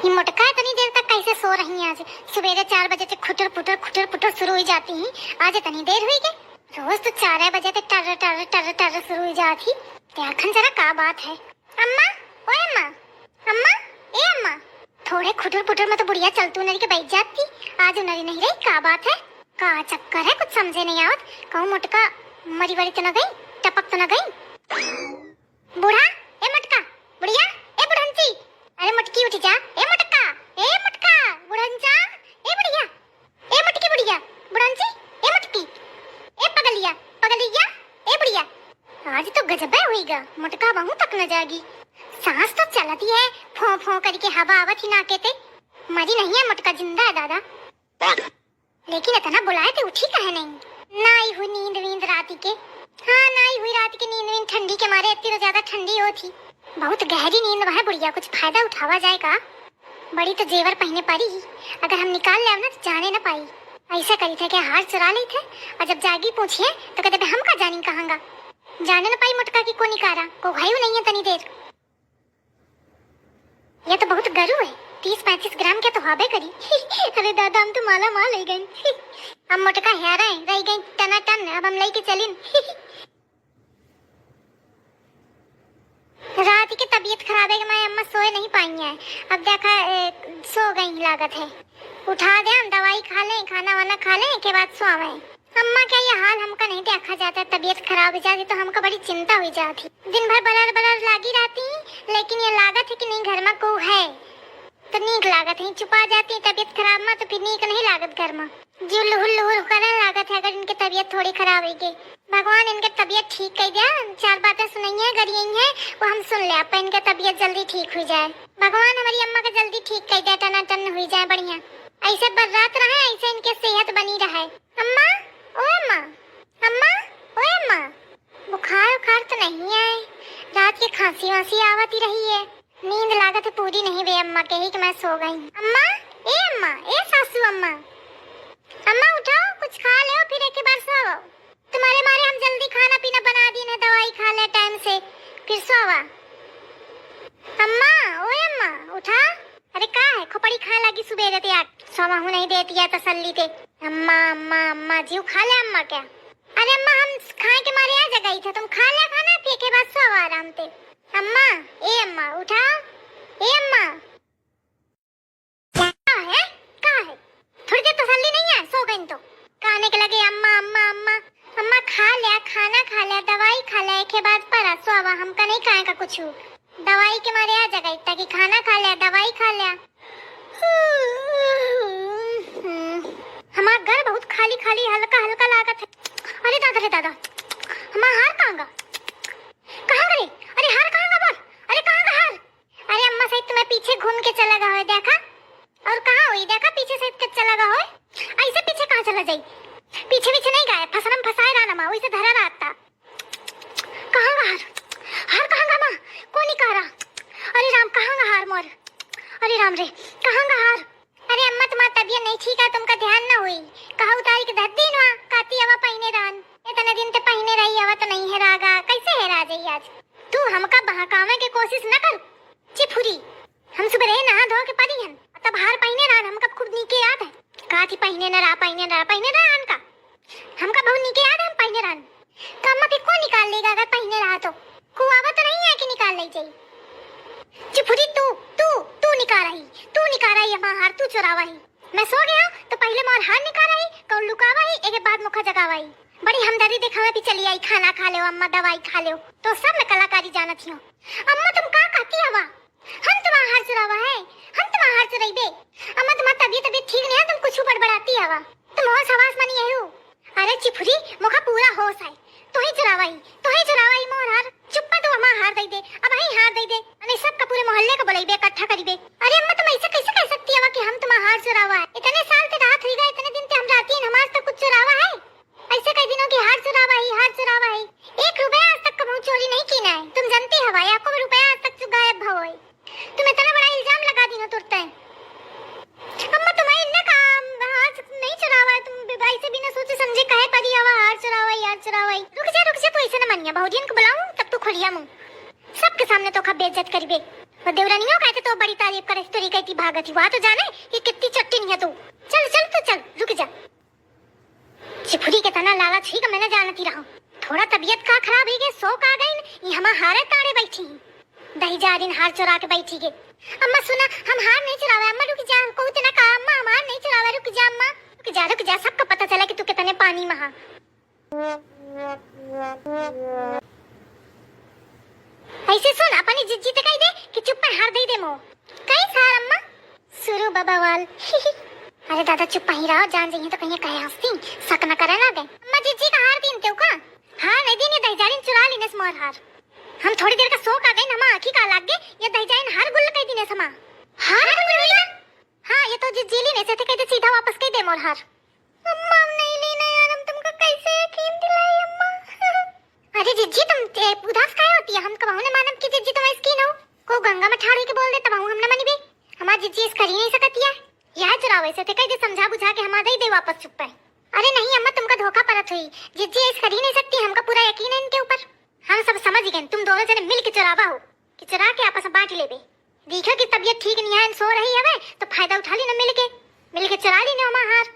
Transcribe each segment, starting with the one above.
ये मोटका इतनी देर तक कैसे सो रही हैं? आज सवेरे 4 बजे से खुटर पुटर शुरू हो जाती हैं। आज इतनी देर हुई के? रोज तो 4 बजे तक टर शुरू हो जाती। देखन जरा का बात है। अम्मा, ओए अम्मा, अम्मा, ए अम्मा, थोड़े खुटर पुटर में तो बुढ़िया चलतू नरी के बैठ जाती। आज नरी नहीं रही, का बात है? का चक्कर है? कुछ समझे नहीं आवत। कहूँ मोटका मरी बड़ी तो न गई, टपक तो न गई। बूढ़ा, ए मटका, बुढ़िया, ए बुढ़ंची, अरे मटकी उठ जा। ए मटका, बुढ़ंचा, ए बुढ़िया, ए मटकी बुढ़िया, बुढ़ंची, ए मटकी, ए पगलिया, ए बुढ़िया। आज तो गजब हुईगा, मटका बहु तक न जागी। सांस तो चलती है, फो फो करके हवा आवत ही नाके ते। मरी नहीं है मटका, जिंदा है दादा। लेकिन इतना बुलाए थे उठी कहे नहीं? ना ही हुई नींद वींद रात के। हाँ, ना ही हुई रात की नींद वींद, ठंडी के मारे इतनी तो ज्यादा ठंडी हो थी। बहुत गहरी नींद है बुढ़िया, कुछ फायदा उठावा जाएगा। बड़ी तो जेवर पहने पड़ी ही, अगर हम निकाल ले ना तो जाने न पाई। ऐसा करी थे कि हार चुरा ली थे, और जब जागी पूछिए तो कहते हम का जानी कहांगा। जाने न पाई मुटका की को निकारा, को घायु नहीं है तनी देर। ये तो बहुत गरु है, 30-35 ग्राम के तो हबे करी। अरे दादा, हम तो माला माल ले गए। हम मुटका हेरा है, रह गई टना टन, अब हम लेके चलिन। रात की तबीयत खराब है कि मैं अम्मा सोए नहीं पाई है। अब देखा सो गई लागत है। उठा दे, दवाई खा ले, खाना वाना खा ले के बाद सोवे। अम्मा क्या ये हाल हमका नहीं देखा जाता, तबीयत खराब हो जाती तो हमका बड़ी चिंता हुई जाती। दिन भर बलर लागी रहती, लेकिन ये लागत है कि नहीं घर में को है तो नीक लागत है। चुपा जाती तबीयत खराब में तो फिर नीक नहीं लागत घर में। जो लुहुल करने लागत है अगर इनकी तबीयत थोड़ी खराब होगी। भगवान इनके तबीयत ठीक कर दिया। 4 बातें सुनाई है, गरियाई है, वो हम सुन ले, अपन इनके तबीयत जल्दी ठीक हो जाए। भगवान हमारी अम्मा का जल्दी ठीक कर दिया, टना टन हुई जाए बढ़िया। ऐसे बर्रात रहे, ऐसे इनके सेहत बनी रहे। अम्मा, ओए अम्मा, अम्मा, ओए अम्मा, बुखार तो नहीं आए? रात की खांसी वांसी आवती रही है। नींद लागत पूरी नहीं हुई अम्मा के ही कि मैं सो गई। अम्मा, ए सासू अम्मा, अम्मा उठाओ, कुछ खा ले फिर एक बार सो। तुम्हारे मारे हम जल्दी खाना पीना बना दी ने, दवाई खा ले टाइम से, फिर सोवा। अम्मा, ओए अम्मा, उठा। अरे का है, खोपड़ी खाए लगी सुबह ते यार, सोमा हूं नहीं देती है तसल्ली ते। अम्मा अम्मा अम्मा, जीव खा ले अम्मा क्या? अरे अम्मा, हम खाए के मारे आ जगह थे, तुम खा ले खाना, फिर के बाद सो आराम से। अम्मा, ए अम्मा, उठा। ए अम्मा, का है? थोड़ी देर तसल्ली नहीं है, सो गई तो कहने के लगे अम्मा अम्मा अम्मा। अम्मा खा लिया, खाना खा लिया, दवाई खा लिया, के बाद पर सोवा। हमका नहीं खाएगा कुछ, दवाई के मारे आ जगह ताकि खाना खा लिया, दवाई खा लिया। हमारा घर बहुत खाली खाली हल्का हल्का लागत है। अरे दादा रे दादा, हमारा हार कहाँ गए? अरे हार कहाँ गया बोल? अरे कहाँ गया हार? अरे अम्मा सहित तुम्हें पीछे घूम के चला गया है, देखा? और कहाँ हुई देखा? पीछे सहित के चला गया है। ऐसे पीछे कहाँ चला जाई? पीछे नहीं गया, फसरम फसाए रहा ना, वही से धरा रहता। कहाँ गया हार कहाँ गया माँ? कौन निकाला? अरे राम, कहाँ गया हार मोर? अरे राम रे, कहाँ गया हार? अरे अम्मा, तुम्हारी तबीयत नहीं ठीक है, तुमका ध्यान ना हुई। कहा उतारी के धर दिन वहाँ काती हवा पहिने रहन, इतने दिन ते पहिने रही हवा तो नहीं है रागा, कैसे है राजा आज? तू हमका बहकावे के कोशिश न कर चिफुरी। हम सुबह नहा धो के पड़ी हन, तब हार पहिने रहन, हमका खूब नीके याद है। कहा थी पहिने न रहा का हमका बहुत नीके याद है, हम पहिने रहन। तो अम्मा फिर कौन निकाल लेगा अगर पहिने रहा तो? कुआवा तो नहीं है कि निकाल ले जाई। चिफुरी, तू निकाल रही हमारा हार, तू चुरावा ही। मैं सो गया तो पहले मोर हार निकाल रही, कौन लुकावा ही, एक बाद मुखा जगावा ही। बड़ी हमदर्दी दिखावे भी चली आई, खाना खा ले अम्मा, दवाई खा ले, तो सब में कलाकारी जानत हो। अम्मा तुम का कहती हवा? हम तुम्हारा हार चुरावा है, हम तुम्हारा हार चुराई बे। अम्मा तुम्हारी तबीयत ठीक नहीं है, तुम कुछ बड़बड़ाती हवा, तुम होश हवास मनी है हो। अरे चिफुरी, मुखा पूरा होश है, तो ही चुरावाई मोर हार। चुप्पा तो हमारा हार दे दे, अब ही हार दे दे, अने सब का पूरे मोहल्ले को बुलाइबे, इकट्ठा करीबे। अरे अम्मा, तुम ऐसे कैसे कह सकती है कि हम तुम्हारा हार चुरावा है? इतने साल से रात हुई गए, इतने दिन से हम राती हैं, हमारे तक कुछ चुरावा है? ऐसे कई दिनों की हार चुरावा है। 1 रुपया आज तक कभी चोरी नहीं की ना है, तुम जानते हवा, या को रुपया आज तक गायब भव है। तुम इतना बड़ा इल्जाम लगा दी ना तुरंत। अम्मा तुम्हारे इन्ने काम हार नहीं चुरावा है, तुम ऐसे बिना सोचे समझे कहे परी हवा हार चुरावा। रुक जा, तो ऐसे न मनिया, बहुदिन को बुलाऊं तब तो खुलिया मुंह सबके सामने तो खा बेइज्जत करीबे। वो देवरानियों कहते तो बड़ी तारीफ करे तो कहती भागत ही वहां तो जाने कि कितनी चट्टी है तू। चल चल तो चल रुक जा। चिफुरी के तना लालच ही का मैंने जानती रहा। थोड़ा तबीयत का खराब ही गए सो का गई ये हम हारे ताड़े बैठी दही जा दिन हार चुरा के बैठी गए। अम्मा सुना हम हार नहीं चुरावे अम्मा रुक जा को इतना का अम्मा हम हार नहीं चुरावे रुक जा अम्मा रुक जा सबको पता चला कि तू कितने पानी में हा। ऐसे सुन अपनी जिज्जी ते कह दे कि चुप पर हार दे मो कई सार अम्मा सुरु बबावाल। अरे दादा चुप ही रहो जान जाइए तो कहीं कहे हंसती शक न करे ना दे। अम्मा जिज्जी का हार दिन तेऊ का हां नहीं दिन ये दहजारिन चुरा लीने मोर हार। हम थोड़ी देर का सो का गई हम आंखी का लाग गए ये दहजारिन हार गुल कह दिने समा हार गुल हां ये तो जिज्जी लीने से कह दे सीधा वापस कह दे मोर हार। अम्मा नहीं लेना यार हम तुमको कैसे यकीन दिलाई अम्मा। अरे जिज्जी तुम उदास काहे होती है हम कब ने मानम की जिज्जी तुम इसकी न हो को गंगा में ठाड़ी के बोल दे तब हम न मानी बे हमार जिज्जी इस करी नहीं सकती है यह चुरावे से कह दे समझा बुझा के हम दे वापस चुप पे। अरे नहीं अम्मा तुमका धोखा परत हुई जिज्जी इस करी नहीं सकती हमका पूरा यकीन है इनके ऊपर। हम सब समझ गए तुम दोनों जने मिल के चुरावा हो कि चुरा के आपस में बांट लेबे। देखो कि तबीयत ठीक नहीं है सो रही है तो फायदा उठा ली न मिल के चुरा ली न हार।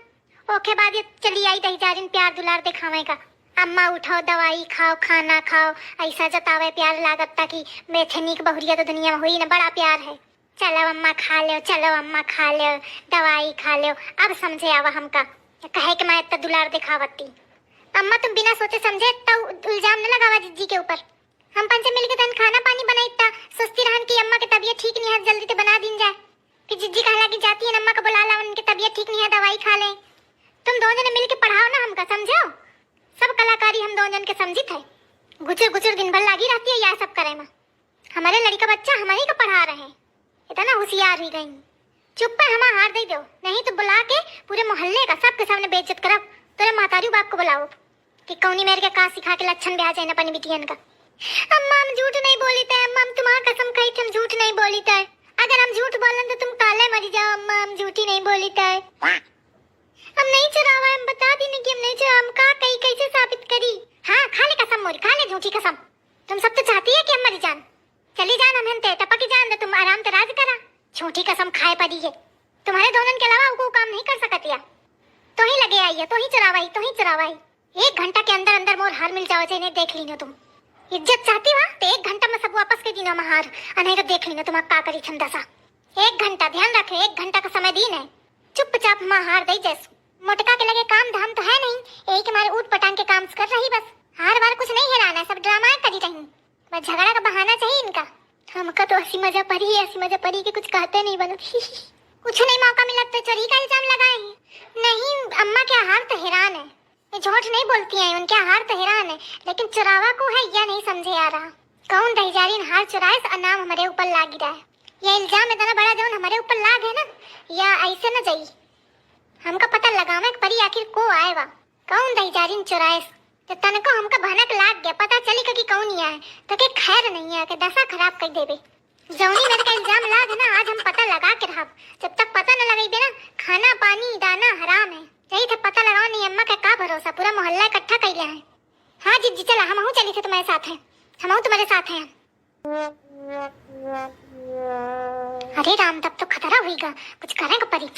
ओके बाद ये चली आई दहीजारिन प्यार दुलार दिखावेगा अम्मा उठाओ दवाई खाओ खाना खाओ ऐसा जतावे प्यार लागत ताकि मेथनीक बहुरिया तो दुनिया में हुई न बड़ा प्यार है। चलो अम्मा खा लो दवाई खा लो अब समझे आवा हमका कहे कि मैं इतना दुलार दिखावती। अम्मा तुम बिना सोचे समझे तो इल्जाम न लगावा जिज्जी के ऊपर। हम पंचे मिल के तन खाना पानी बनाई इतना सोचती रहन कि अम्मा की तबीयत ठीक नहीं है जल्दी से बना दिन जाए कि जिज्जी कहला कि जाती है अम्मा को बुला ला उनकी तबीयत ठीक नहीं है दवाई खा ले। तुम दोनों जने मिल के पढ़ाओ ना हमका समझो सब कलाकारी हम दोनों जन के समझी थे गुचर दिन भर लगी रहती है यह सब करे में हमारे लड़का बच्चा हमारे को पढ़ा रहे हैं इतना होशियार ही गई। चुप पर हमारा हार दे दो नहीं तो बुला के पूरे मोहल्ले का सबके सामने बेइज्जत करब तेरे मातारी बाप को बुलाओ कि कौनी मेरे के का सिखा के लक्षण ब्याह जाए अपनी बिटियन का। अम्मा हम झूठ नहीं बोली थे अम्मा हम तुम्हारा कसम खाई थी हम झूठ नहीं बोली थे अगर हम झूठ बोलन तो तुम काले मरी जाओ अम्मा हम झूठी नहीं बोली थे हम नहीं चुरावा हम बता दी नहीं कि हम नहीं चुरा हम का कहीं कैसे साबित करी। हाँ खा ले कसम मोरी खा ले झूठी कसम तुम सब तो चाहती है कि हम मरी जान चली जान हम ते टपकी जान दे तुम आराम से राज करा झूठी कसम खाए पड़ी है तुम्हारे दोनों के अलावा वो काम नहीं कर सकती है तो ही लगे आई है तो ही चुरावाई 1 घंटा के अंदर अंदर मोर हार मिल जाओ इन्हें देख ली तुम इज्जत चाहती वहाँ तो 1 घंटा में सब वापस के दिनों में हार नहीं तो देख ली तुम का करी छंदा सा 1 घंटा ध्यान रखे 1 घंटा का समय दिन है चुपचाप माँ हार दे जैसू मोटका के लगे काम धाम तो है नहीं यही के मारे ऊट पटांग के काम कर रही बस हार बार कुछ नहीं हिलाना सब ड्रामा करी रही बस झगड़ा का बहाना चाहिए इनका। हमका तो हंसी मजा पड़ी कि कुछ कहते नहीं बनो कुछ नहीं मौका मिला तो चोरी का इल्जाम लगाए नहीं अम्मा के हार तो हैरान है ये झूठ नहीं बोलती हैं उनके हार तो हैरान है लेकिन चुरावा को है या नहीं समझे आ रहा कौन दहीजारिन हार चुराए तो नाम हमारे ऊपर लाग रहा है यह इल्जाम इतना बड़ा जो हमारे ऊपर लाग है ना या ऐसे न जाइए हमका पता लगावे परी आखिर को आएगा कौन दहीजारिन चुराए तो तन को हमका भनक लाग गया पता चली कि कौन ही आए तो के खैर नहीं है कि दशा खराब कर देबे जौनी मेरे का इल्जाम लाग है ना आज हम पता लगा के रहा जब तक पता न लगेबे ना खाना पानी दाना हराम है यही था पता लगाओ नहीं अम्मा का भरोसा पूरा मोहल्ला इकट्ठा कर लिया है। हाँ जिज्जी चला हम चली थे तुम्हारे साथ हैं हम तुम्हारे साथ हैं। अरे राम तब तो खतरा हुईगा कुछ करेंगे परी।